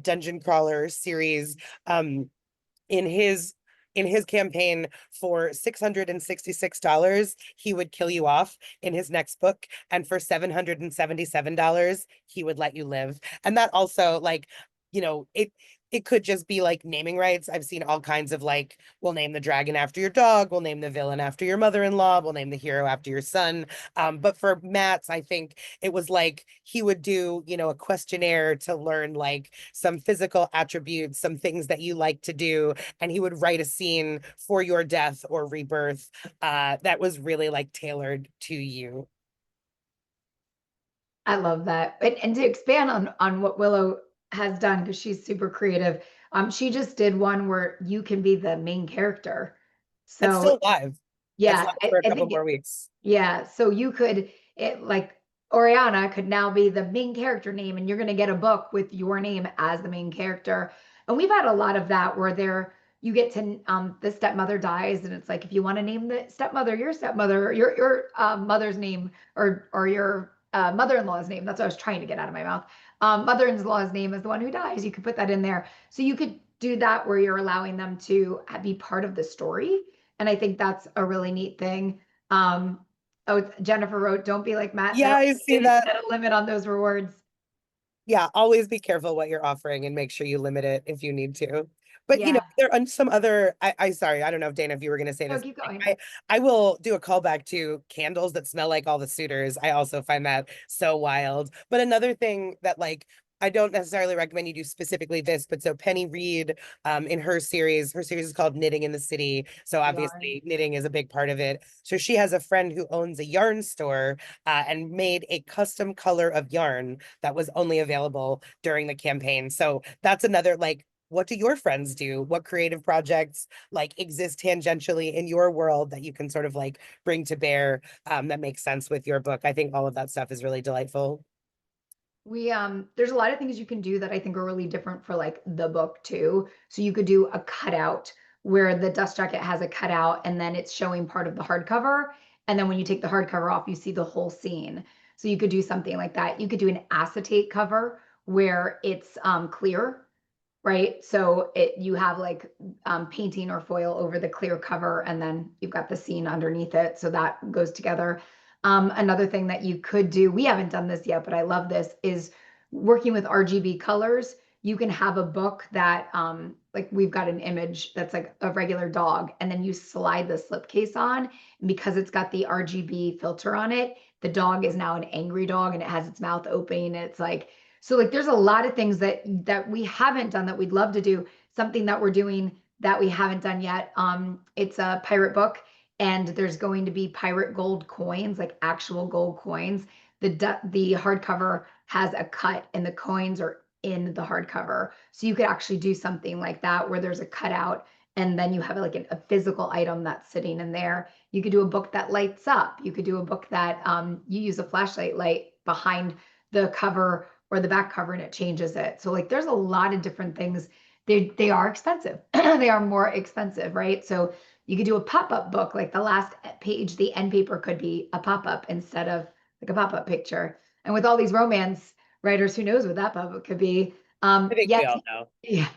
dungeon crawler series. Um, in his campaign for $666, he would kill you off in his next book, and for $777, he would let you live. And that also, like, it could just be like naming rights. I've seen all kinds of like, we'll name the dragon after your dog, we'll name the villain after your mother-in-law, we'll name the hero after your son. But for Matt's, I think it was like he would do, a questionnaire to learn like some physical attributes, some things that you like to do, and he would write a scene for your death or rebirth that was really like tailored to you. I love that. And to expand on what Willow has done, because she's super creative, she just did one where you can be the main character. It's So still live. It's yeah, live for a I couple think more weeks. yeah, so you could like Oriana could now be the main character name, and you're going to get a book with your name as the main character. And we've had a lot of that where you get to the stepmother dies, and it's like if you want to name the stepmother your stepmother, your mother's name, or your mother-in-law's name. That's what I was trying to get out of my mouth. Mother-in-law's name is the one who dies. You could put that in there, so you could do that where you're allowing them to be part of the story. And I think that's a really neat thing. Um, Oh, Jennifer wrote, "Don't be like Matt. Yeah, I see that. Set a limit on those rewards." Yeah, always be careful what you're offering and make sure you limit it if you need to. But Yeah. there are some other, I sorry, I don't know if Dana, if you were going to say No, this. keep going. I will do a callback to candles that smell like all the suitors. I also find that so wild. But another thing that like I don't necessarily recommend you do specifically this, but so Penny Reed, in her series is called Knitting in the City. So Yarn. obviously knitting is a big part of it. So she has a friend who owns a yarn store, and made a custom color of yarn that was only available during the campaign. So that's another like, what do your friends do? What creative projects like exist tangentially in your world that you can sort of like bring to bear, that makes sense with your book? I think all of that stuff is really delightful. There's a lot of things you can do that I think are really different for like the book too. So you could do a cutout where the dust jacket has a cutout and then it's showing part of the hardcover. And then when you take the hardcover off, you see the whole scene. So you could do something like that. You could do an acetate cover where it's clear, right? So you have like painting or foil over the clear cover, and then you've got the scene underneath it. So that goes together. Another thing that you could do, we haven't done this yet, but I love this, is working with RGB colors. You can have a book that, like we've got an image that's like a regular dog, and then you slide the slipcase on, and because it's got the RGB filter on it, the dog is now an angry dog, and it has its mouth open. And it's like, so like there's a lot of things that we haven't done that we'd love to do. Something that we're doing that we haven't done yet. It's a pirate book, and there's going to be pirate gold coins, like actual gold coins. The hardcover has a cut, and the coins are in the hardcover. So you could actually do something like that where there's a cutout, and then you have like a physical item that's sitting in there. You could do a book that lights up. You could do a book that you use a flashlight light behind the cover or the back cover, and it changes it. So like there's a lot of different things. They are expensive. They are more expensive, right? So you could do a pop-up book, like the last page, the end paper could be a pop-up instead of like a pop-up picture. And with all these romance writers, who knows what that pop-up could be? I think we Yes, all know. yeah.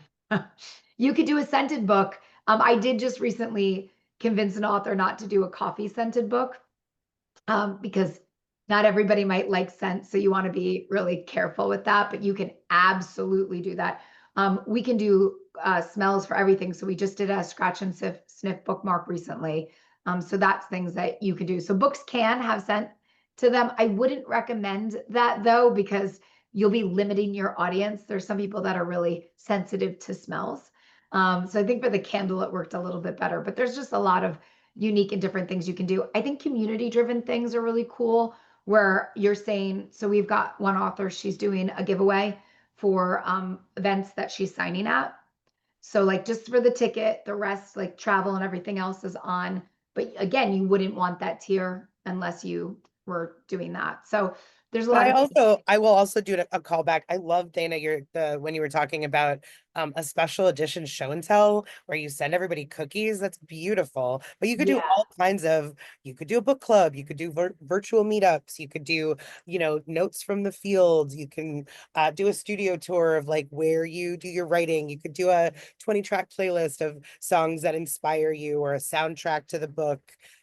You could do a scented book. I did just recently convince an author not to do a coffee scented book, because not everybody might like scent. So you want to be really careful with that, but you can absolutely do that. We can do smells for everything. So we just did a scratch and sniff bookmark recently. So that's things that you could do. So books can have scent to them. I wouldn't recommend that though, because you'll be limiting your audience. There's some people that are really sensitive to smells. So I think for the candle, it worked a little bit better, but there's just a lot of unique and different things you can do. I think community driven things are really cool where you're saying, so we've got one author, she's doing a giveaway for events that she's signing at. So like just for the ticket, the rest like travel and everything else is on. But again, you wouldn't want that tier unless you we're doing that. So there's a And lot of I will also do a callback. I love Dana, when you were talking about a special edition show and tell where you send everybody cookies. That's beautiful. But you could do yeah. all kinds of, you could do a book club, you could do virtual meetups, you could do, notes from the field, you can do a studio tour of like where you do your writing, you could do a 20-track playlist of songs that inspire you or a soundtrack to the book.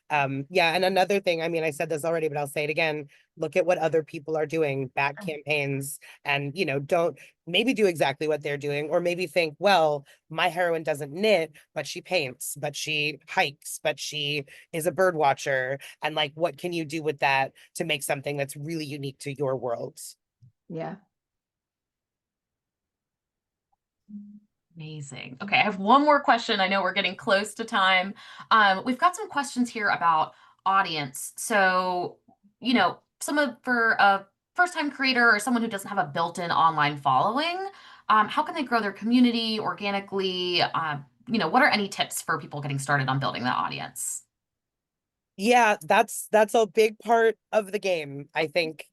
Yeah, and another thing, I mean, I said this already, but I'll say it again. Look at what other people are doing, back campaigns, and don't maybe do exactly what they're doing, or maybe think, well, my heroine doesn't knit, but she paints, but she hikes, but she is a bird watcher. And like, what can you do with that to make something that's really unique to your world? Yeah. Amazing. Okay, I have one more question. I know we're getting close to time. We've got some questions here about audience. So, for a first-time creator or someone who doesn't have a built-in online following, how can they grow their community organically? What are any tips for people getting started on building that audience? Yeah, that's a big part of the game. I think,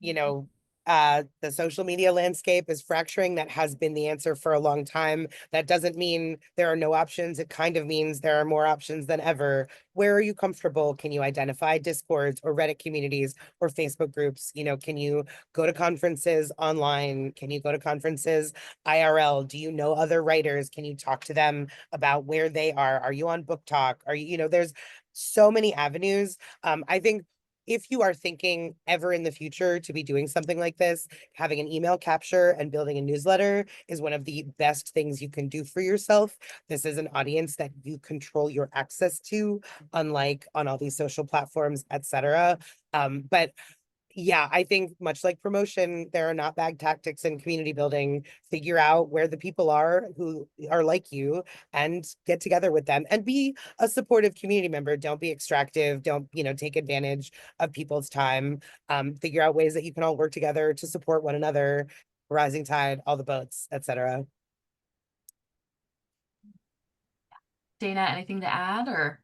the social media landscape is fracturing. That has been the answer for a long time. That doesn't mean there are no options. It kind of means there are more options than ever. Where are you comfortable? Can you identify Discords or Reddit communities or Facebook groups? Can you go to conferences online? Can you go to conferences IRL? Do you know other writers? Can you talk to them about where they are? Are you on Book Talk? Are there's so many avenues. I think if you are thinking ever in the future to be doing something like this, having an email capture and building a newsletter is one of the best things you can do for yourself. This is an audience that you control your access to, unlike on all these social platforms, etc. But yeah, I think much like promotion, there are not bad tactics in community building. Figure out where the people are who are like you and get together with them and be a supportive community member. Don't be extractive. Don't, take advantage of people's time. Figure out ways that you can all work together to support one another, rising tide, all the boats, etc. Dana, anything to add or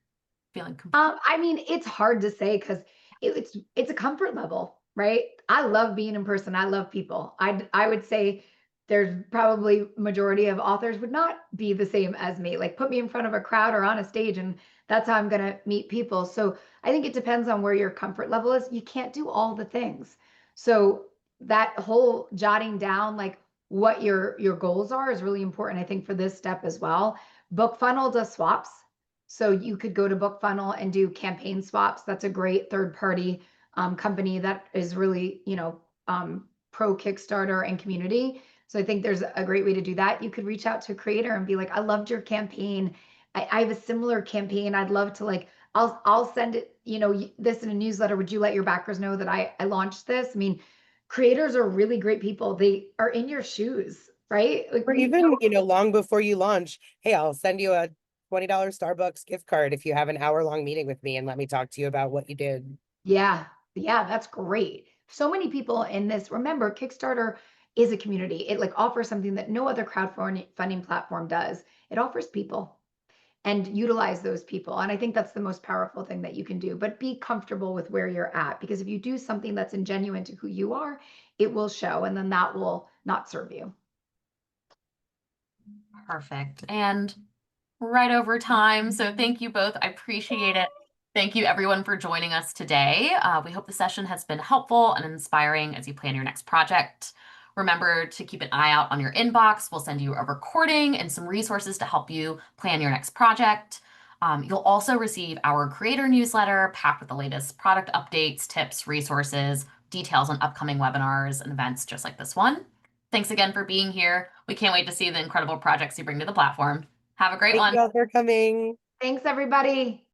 feeling I mean, it's hard to say because it's a comfort level, right? I love being in person. I love people. I would say there's probably majority of authors would not be the same as me. Like put me in front of a crowd or on a stage, and that's how I'm gonna meet people. So I think it depends on where your comfort level is. You can't do all the things. So that whole jotting down like what your goals are is really important, I think, for this step as well. BookFunnel does swaps. So you could go to BookFunnel and do campaign swaps. That's a great third party company that is really, pro Kickstarter and community. So I think there's a great way to do that. You could reach out to a creator and be like, I loved your campaign. I have a similar campaign. I'd love to like, I'll send it, this in a newsletter. Would you let your backers know that I launched this? I mean, creators are really great people. They are in your shoes, right? Like Or we even, know. long before you launch, hey, I'll send you a $20 Starbucks gift card if you have an hour-long meeting with me and let me talk to you about what you did. Yeah, yeah, that's great. So many people in this. Remember, Kickstarter is a community. It like offers something that no other crowdfunding funding platform does. It offers people and utilize those people. And I think that's the most powerful thing that you can do. But be comfortable with where you're at because if you do something that's ingenuine to who you are, it will show and then that will not serve you. perfect. And right over time. So thank you both. I appreciate it. Thank you everyone for joining us today. We hope the session has been helpful and inspiring as you plan your next project. Remember to keep an eye out on your inbox. We'll send you a recording and some resources to help you plan your next project. You'll also receive our creator newsletter packed with the latest product updates, tips, resources, details on upcoming webinars and events just like this one. Thanks again for being here. We can't wait to see the incredible projects you bring to the platform. Have a great Thank one. you all for coming. Thanks, everybody.